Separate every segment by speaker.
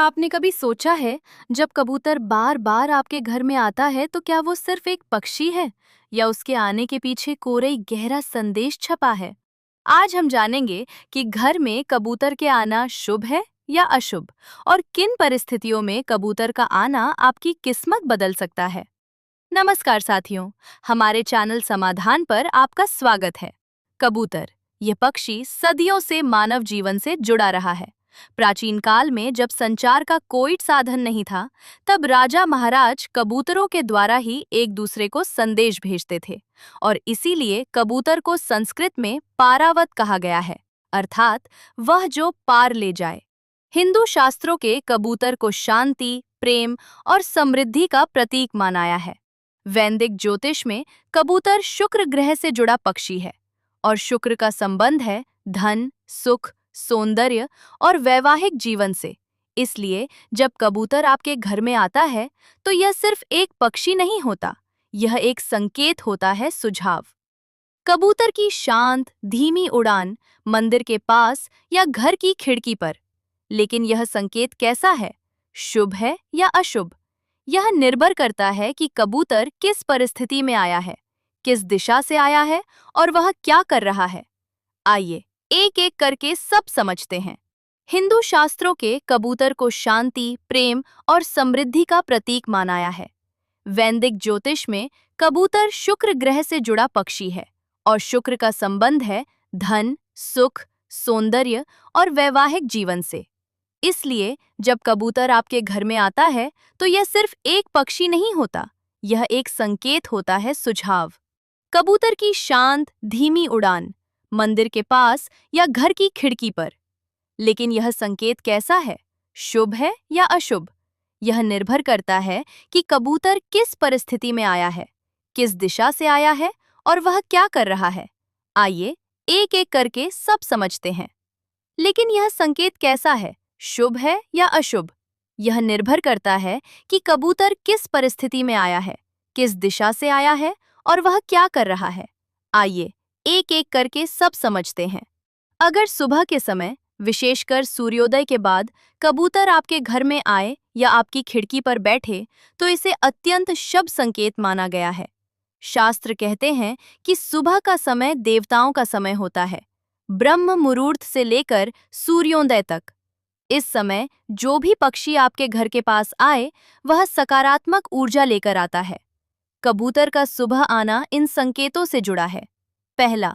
Speaker 1: क्या आपने कभी सोचा है, जब कबूतर बार बार आपके घर में आता है तो क्या वो सिर्फ एक पक्षी है या उसके आने के पीछे कोई गहरा संदेश छपा है? आज हम जानेंगे कि घर में कबूतर के आना शुभ है या अशुभ, और किन परिस्थितियों में कबूतर का आना आपकी किस्मत बदल सकता है। नमस्कार साथियों, हमारे चैनल समाधान पर आपका स्वागत है। कबूतर, यह पक्षी सदियों से मानव जीवन से जुड़ा रहा है। प्राचीन काल में जब संचार का कोई साधन नहीं था, तब राजा महाराज कबूतरों के द्वारा ही एक दूसरे को संदेश भेजते थे, और इसीलिए कबूतर को संस्कृत में पारावत कहा गया है, अर्थात वह जो पार ले जाए। हिंदू शास्त्रों के कबूतर को शांति, प्रेम और समृद्धि का प्रतीक माना है। वैदिक ज्योतिष में कबूतर शुक्र ग्रह से जुड़ा पक्षी है, और शुक्र का संबंध है धन, सुख, सौंदर्य और वैवाहिक जीवन से। इसलिए जब कबूतर आपके घर में आता है तो यह सिर्फ एक पक्षी नहीं होता, यह एक संकेत होता है सुझाव। कबूतर की शांत धीमी उड़ान मंदिर के पास या घर की खिड़की पर। लेकिन यह संकेत कैसा है, शुभ है या अशुभ? यह निर्भर करता है कि कबूतर किस परिस्थिति में आया है, किस दिशा से आया है और वह क्या कर रहा है। आइए एक एक करके सब समझते हैं। हिंदू शास्त्रों के कबूतर को शांति, प्रेम और समृद्धि का प्रतीक माना है। वैदिक ज्योतिष में कबूतर शुक्र ग्रह से जुड़ा पक्षी है, और शुक्र का संबंध है धन, सुख, सौंदर्य और वैवाहिक जीवन से। इसलिए जब कबूतर आपके घर में आता है तो यह सिर्फ एक पक्षी नहीं होता, यह एक संकेत होता है सुझाव। कबूतर की शांत धीमी उड़ान मंदिर के पास या घर की खिड़की पर। लेकिन यह संकेत कैसा है, शुभ है या अशुभ? यह निर्भर करता है कि कबूतर किस परिस्थिति में आया है, किस दिशा से आया है और वह क्या कर रहा है। आइए एक एक करके सब समझते हैं। लेकिन यह संकेत कैसा है, शुभ है या अशुभ? यह निर्भर करता है कि कबूतर किस परिस्थिति में आया है, किस दिशा से आया है और वह क्या कर रहा है। आइए एक एक करके सब समझते हैं। अगर सुबह के समय, विशेषकर सूर्योदय के बाद, कबूतर आपके घर में आए या आपकी खिड़की पर बैठे तो इसे अत्यंत शुभ संकेत माना गया है। शास्त्र कहते हैं कि सुबह का समय देवताओं का समय होता है, ब्रह्म मुहूर्त से लेकर सूर्योदय तक। इस समय जो भी पक्षी आपके घर के पास आए वह सकारात्मक ऊर्जा लेकर आता है। कबूतर का सुबह आना इन संकेतों से जुड़ा है। पहला,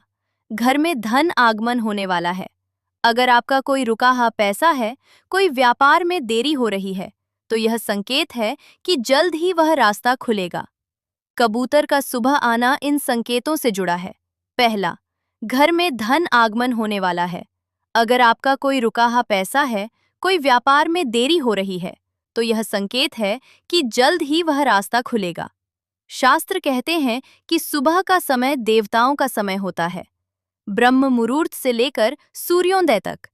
Speaker 1: घर में धन आगमन होने वाला है। अगर आपका कोई रुका हुआ पैसा है, कोई व्यापार में देरी हो रही है, तो यह संकेत है कि जल्द ही वह रास्ता खुलेगा। कबूतर का सुबह आना इन संकेतों से जुड़ा है। पहला, घर में धन आगमन होने वाला है। अगर आपका कोई रुका हुआ पैसा है, कोई व्यापार में देरी हो रही है, तो यह संकेत है कि जल्द ही वह रास्ता खुलेगा। शास्त्र कहते हैं कि सुबह का समय देवताओं का समय होता है, ब्रह्म मुहूर्त से लेकर सूर्योदय तक।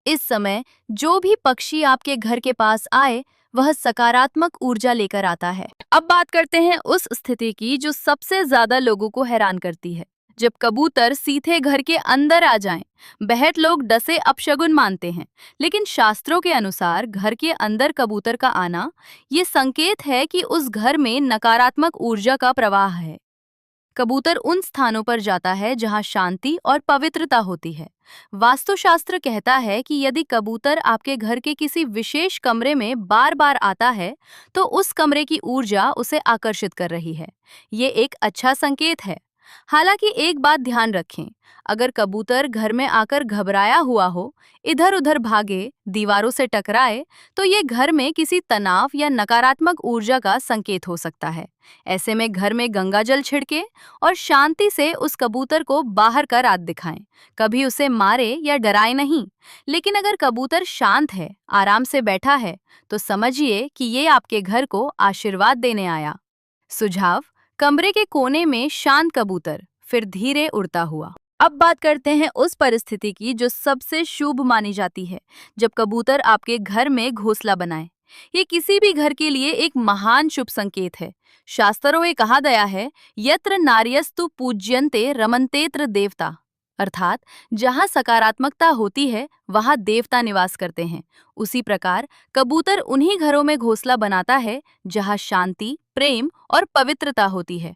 Speaker 1: इस समय जो भी पक्षी आपके घर के पास आए वह सकारात्मक ऊर्जा लेकर आता है। अब बात करते हैं उस स्थिति की जो सबसे ज्यादा लोगों को हैरान करती है, जब कबूतर सीधे घर के अंदर आ जाएं। बहुत लोग डसे अपशगुन मानते हैं, लेकिन शास्त्रों के अनुसार घर के अंदर कबूतर का आना ये संकेत है कि उस घर में नकारात्मक ऊर्जा का प्रवाह है। कबूतर उन स्थानों पर जाता है जहां शांति और पवित्रता होती है। वास्तुशास्त्र कहता है कि यदि कबूतर आपके घर के किसी विशेष कमरे में बार बार आता है तो उस कमरे की ऊर्जा उसे आकर्षित कर रही है। ये एक अच्छा संकेत है। हालांकि एक बात ध्यान रखें, अगर कबूतर घर में आकर घबराया हुआ हो, इधर उधर भागे, दीवारों से टकराए, तो ये घर में किसी तनाव या नकारात्मक ऊर्जा का संकेत हो सकता है। ऐसे में घर में गंगा जल छिड़के और शांति से उस कबूतर को बाहर का रात दिखाएं। कभी उसे मारे या डराए नहीं। लेकिन अगर कबूतर शांत है, आराम से बैठा है, तो समझिए कि ये आपके घर को आशीर्वाद देने आया। सुझाव: कमरे के कोने में शांत कबूतर, फिर धीरे उड़ता हुआ। अब बात करते हैं उस परिस्थिति की जो सबसे शुभ मानी जाती है, जब कबूतर आपके घर में घोंसला बनाए। ये किसी भी घर के लिए एक महान शुभ संकेत है। शास्त्रों में कहा गया है, यत्र नार्यस्तु पूज्यन्ते रमन्तेत्र देवता। अर्थात जहाँ सकारात्मकता होती है वहाँ देवता निवास करते हैं। उसी प्रकार कबूतर उन्हीं घरों में घोंसला बनाता है जहाँ शांति, प्रेम और पवित्रता होती है।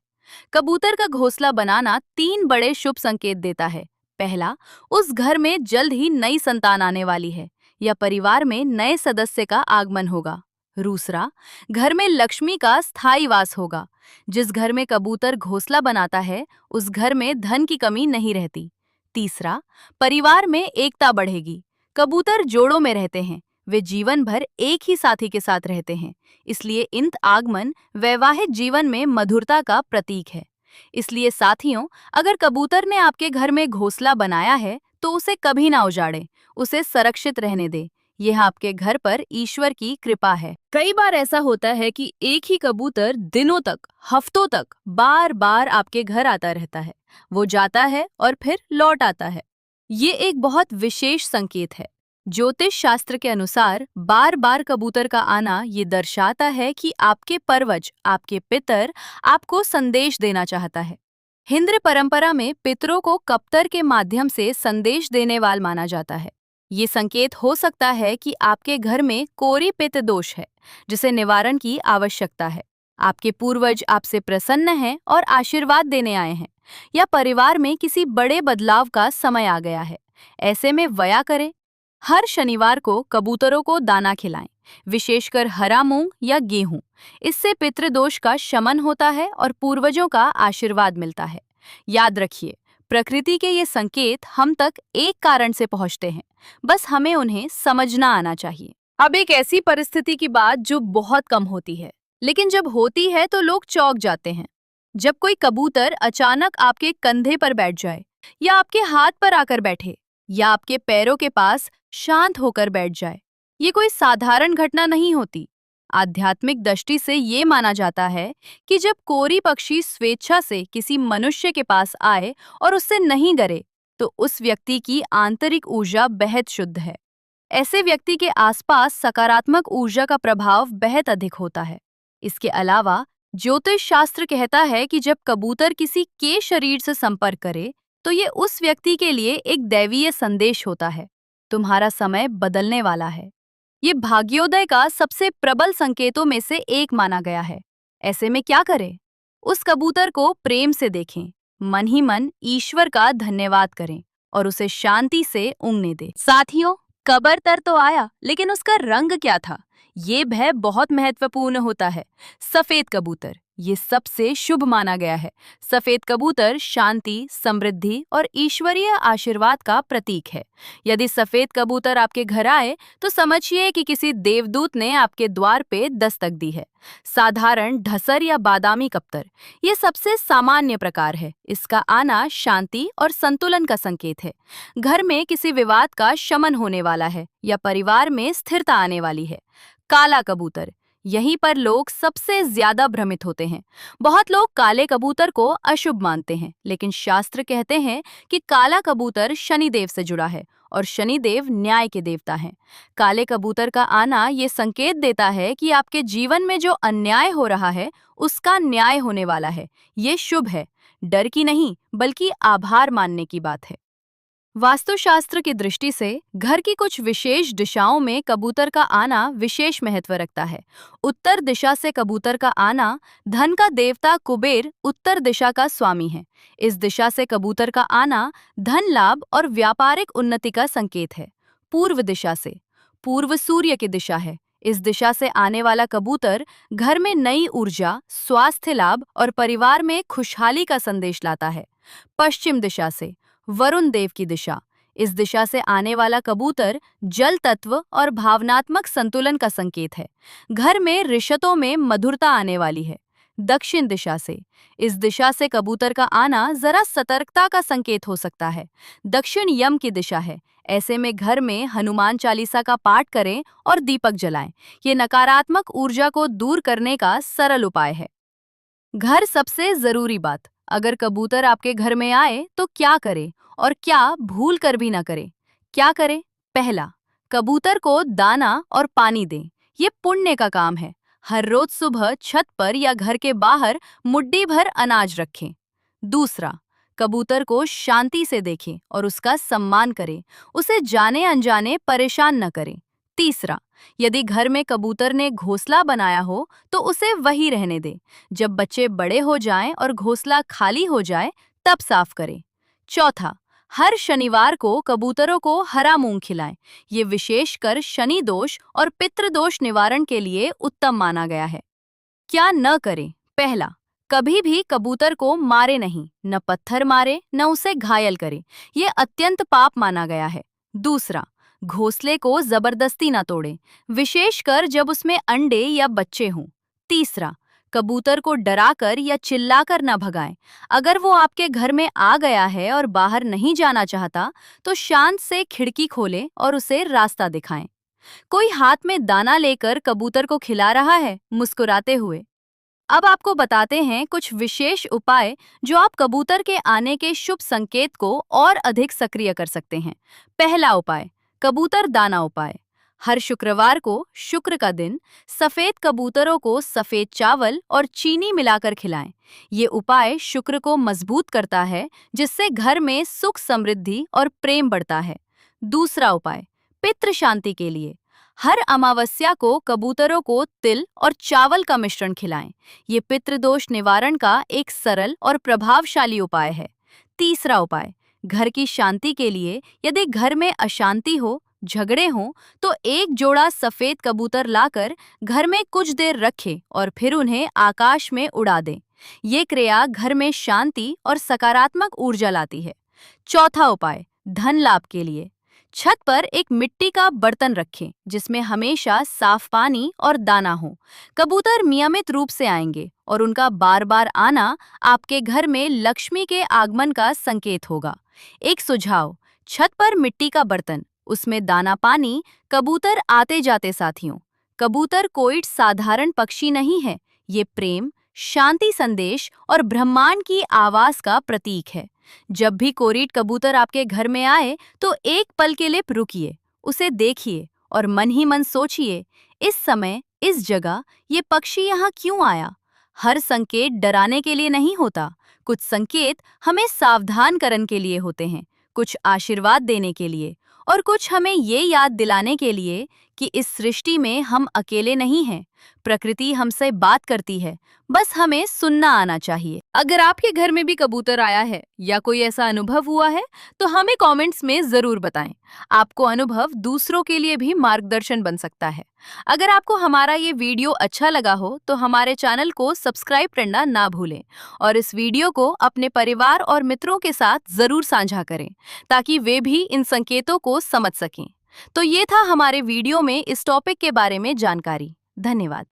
Speaker 1: कबूतर का घोंसला बनाना 3 बड़े शुभ संकेत देता है। पहला, उस घर में जल्द ही नई संतान आने वाली है या परिवार में नए सदस्य का आगमन होगा। दूसरा, घर में लक्ष्मी का स्थायी वास होगा। जिस घर में कबूतर घोंसला बनाता है उस घर में धन की कमी नहीं रहती। तीसरा, परिवार में एकता बढ़ेगी। कबूतर जोड़ों में रहते हैं, वे जीवन भर एक ही साथी के साथ रहते हैं, इसलिए इनका आगमन वैवाहिक जीवन में मधुरता का प्रतीक है। इसलिए साथियों, अगर कबूतर ने आपके घर में घोंसला बनाया है तो उसे कभी ना उजाड़ें, उसे सुरक्षित रहने दें। यह आपके घर पर ईश्वर की कृपा है। कई बार ऐसा होता है कि एक ही कबूतर दिनों तक, हफ्तों तक बार बार आपके घर आता रहता है। वो जाता है और फिर लौट आता है। ये एक बहुत विशेष संकेत है। ज्योतिष शास्त्र के अनुसार बार बार कबूतर का आना ये दर्शाता है कि आपके पूर्वज, आपके पितर आपको संदेश देना चाहता है। हिंदू परंपरा में पितरों को कप्तर के माध्यम से संदेश देने वाला माना जाता है। ये संकेत हो सकता है कि आपके घर में कोरी पित्त दोष है, जिसे निवारण की आवश्यकता है। आपके पूर्वज आपसे प्रसन्न हैं और आशीर्वाद देने आए हैं, या परिवार में किसी बड़े बदलाव का समय आ गया है। ऐसे में वया करें। हर शनिवार को कबूतरों को दाना खिलाएं, विशेषकर हरा मूंग या गेहूं। इससे पितृदोष का शमन होता है और पूर्वजों का आशीर्वाद मिलता है। याद रखिए, प्रकृति के ये संकेत हम तक एक कारण से पहुंचते हैं, बस हमें उन्हें समझना आना चाहिए। अब एक ऐसी परिस्थिति की बात जो बहुत कम होती है, लेकिन जब होती है तो लोग चौंक जाते हैं। जब कोई कबूतर अचानक आपके कंधे पर बैठ जाए, या आपके हाथ पर आकर बैठे, या आपके पैरों के पास शांत होकर बैठ जाए। ये कोई साधारण घटना नहीं होती। आध्यात्मिक दृष्टि से ये माना जाता है कि जब कोरी पक्षी स्वेच्छा से किसी मनुष्य के पास आए और उससे नहीं डरे, तो उस व्यक्ति की आंतरिक ऊर्जा बेहद शुद्ध है। ऐसे व्यक्ति के आसपास सकारात्मक ऊर्जा का प्रभाव बेहद अधिक होता है। इसके अलावा ज्योतिष शास्त्र कहता है कि जब कबूतर किसी के शरीर से संपर्क करे तो ये उस व्यक्ति के लिए एक दैवीय संदेश होता है, तुम्हारा समय बदलने वाला है। ये भाग्योदय का सबसे प्रबल संकेतों में से एक माना गया है। ऐसे में क्या करें? उस कबूतर को प्रेम से देखें, मन ही मन ईश्वर का धन्यवाद करें और उसे शांति से उड़ने दें। साथियों, कबर तर तो आया, लेकिन उसका रंग क्या था? ये भय बहुत महत्वपूर्ण होता है। सफेद कबूतर ये सबसे शुभ माना गया है। सफेद कबूतर शांति, समृद्धि और ईश्वरीय आशीर्वाद का प्रतीक है। यदि सफेद कबूतर आपके घर आए तो समझिए कि किसी देवदूत ने आपके द्वार पे दस्तक दी है। साधारण धसर या बादामी कबूतर ये सबसे सामान्य प्रकार है। इसका आना शांति और संतुलन का संकेत है। घर में किसी विवाद का शमन होने वाला है या परिवार में स्थिरता आने वाली है। काला कबूतर, यहीं पर लोग सबसे ज्यादा भ्रमित होते हैं। बहुत लोग काले कबूतर को अशुभ मानते हैं, लेकिन शास्त्र कहते हैं कि काला कबूतर शनिदेव से जुड़ा है और शनिदेव न्याय के देवता हैं। काले कबूतर का आना ये संकेत देता है कि आपके जीवन में जो अन्याय हो रहा है उसका न्याय होने वाला है। ये शुभ है, डर की नहीं बल्कि आभार मानने की बात है। वास्तुशास्त्र की दृष्टि से घर की कुछ विशेष दिशाओं में कबूतर का आना विशेष महत्व रखता है। उत्तर दिशा से कबूतर का आना, धन का देवता कुबेर उत्तर दिशा का स्वामी है। इस दिशा से कबूतर का आना धन लाभ और व्यापारिक उन्नति का संकेत है। पूर्व दिशा से, पूर्व सूर्य की दिशा है। इस दिशा से आने वाला कबूतर घर में नई ऊर्जा, स्वास्थ्य लाभ और परिवार में खुशहाली का संदेश लाता है। पश्चिम दिशा से, वरुण देव की दिशा, इस दिशा से आने वाला कबूतर जल तत्व और भावनात्मक संतुलन का संकेत है। घर में रिश्तों में मधुरता आने वाली है। दक्षिण दिशा से, इस दिशा से कबूतर का आना जरा सतर्कता का संकेत हो सकता है। दक्षिण यम की दिशा है। ऐसे में घर में हनुमान चालीसा का पाठ करें और दीपक जलाएं। ये नकारात्मक ऊर्जा को दूर करने का सरल उपाय है। घर सबसे जरूरी बात, अगर कबूतर आपके घर में आए तो क्या करें और क्या भूल कर भी ना करें। क्या करें? पहला, कबूतर को दाना और पानी दें। ये पुण्य का काम है। हर रोज सुबह छत पर या घर के बाहर मुट्ठी भर अनाज रखें। दूसरा, कबूतर को शांति से देखें और उसका सम्मान करें, उसे जाने अनजाने परेशान न करें। तीसरा, यदि घर में कबूतर ने घोंसला बनाया हो तो उसे वहीं रहने दें। जब बच्चे बड़े हो जाएं और घोंसला खाली हो जाए तब साफ करें। चौथा, हर शनिवार को कबूतरों को हरा मूंग खिलाएं। ये विशेषकर शनि दोष और पितृ दोष निवारण के लिए उत्तम माना गया है। क्या न करें? पहला, कभी भी कबूतर को मारे नहीं, न पत्थर मारे न उसे घायल करे, ये अत्यंत पाप माना गया है। दूसरा, घोंसले को जबरदस्ती न तोड़ें, विशेषकर जब उसमें अंडे या बच्चे हों। तीसरा, कबूतर को डराकर या चिल्लाकर न भगाएं। अगर वो आपके घर में आ गया है और बाहर नहीं जाना चाहता, तो शांत से खिड़की खोलें और उसे रास्ता दिखाएं। कोई हाथ में दाना लेकर कबूतर को खिला रहा है, मुस्कुराते हुए। अब आपको बताते हैं कुछ विशेष उपाय जो आप कबूतर के आने के शुभ संकेत को और अधिक सक्रिय कर सकते हैं। पहला उपाय, कबूतर दाना उपाय। हर शुक्रवार को, शुक्र का दिन, सफेद कबूतरों को सफेद चावल और चीनी मिलाकर खिलाएं। ये उपाय शुक्र को मजबूत करता है, जिससे घर में सुख, समृद्धि और प्रेम बढ़ता है। दूसरा उपाय, पितृ शांति के लिए। हर अमावस्या को कबूतरों को तिल और चावल का मिश्रण खिलाएं। ये पितृदोष निवारण का एक सरल और प्रभावशाली उपाय है। तीसरा उपाय, घर की शांति के लिए। यदि घर में अशांति हो, झगड़े हों, तो एक जोड़ा सफेद कबूतर लाकर घर में कुछ देर रखें और फिर उन्हें आकाश में उड़ा दें। ये क्रिया घर में शांति और सकारात्मक ऊर्जा लाती है। चौथा उपाय, धन लाभ के लिए। छत पर एक मिट्टी का बर्तन रखें जिसमें हमेशा साफ पानी और दाना हो। कबूतर नियमित रूप से आएंगे और उनका बार बार आना आपके घर में लक्ष्मी के आगमन का संकेत होगा। एक सुझाव, छत पर मिट्टी का बर्तन, उसमें दाना पानी, कबूतर आते जाते साथियों। कबूतर कोई साधारण पक्षी नहीं है, ये प्रेम, शांति संदेश और ब्रह्मांड की आवाज का प्रतीक है। जब भी कोरीट कबूतर आपके घर में आए तो एक पल के लिए रुकिए, उसे देखिए और मन ही मन सोचिए, इस समय, इस जगह ये पक्षी यहाँ क्यों आया? हर संकेत डराने के लिए नहीं होता, कुछ संकेत हमें सावधान करने के लिए होते हैं, कुछ आशीर्वाद देने के लिए और कुछ हमें ये याद दिलाने के लिए कि इस सृष्टि में हम अकेले नहीं हैं। प्रकृति हमसे बात करती है, बस हमें सुनना आना चाहिए। अगर आपके घर में भी कबूतर आया है या कोई ऐसा अनुभव हुआ है तो हमें कमेंट्स में जरूर बताएं। आपको अनुभव दूसरों के लिए भी मार्गदर्शन बन सकता है। अगर आपको हमारा ये वीडियो अच्छा लगा हो तो हमारे चैनल को सब्सक्राइब करना ना भूलें और इस वीडियो को अपने परिवार और मित्रों के साथ जरूर साझा करें ताकि वे भी इन संकेतों को समझ सकें। तो ये था हमारे वीडियो में इस टॉपिक के बारे में जानकारी। धन्यवाद।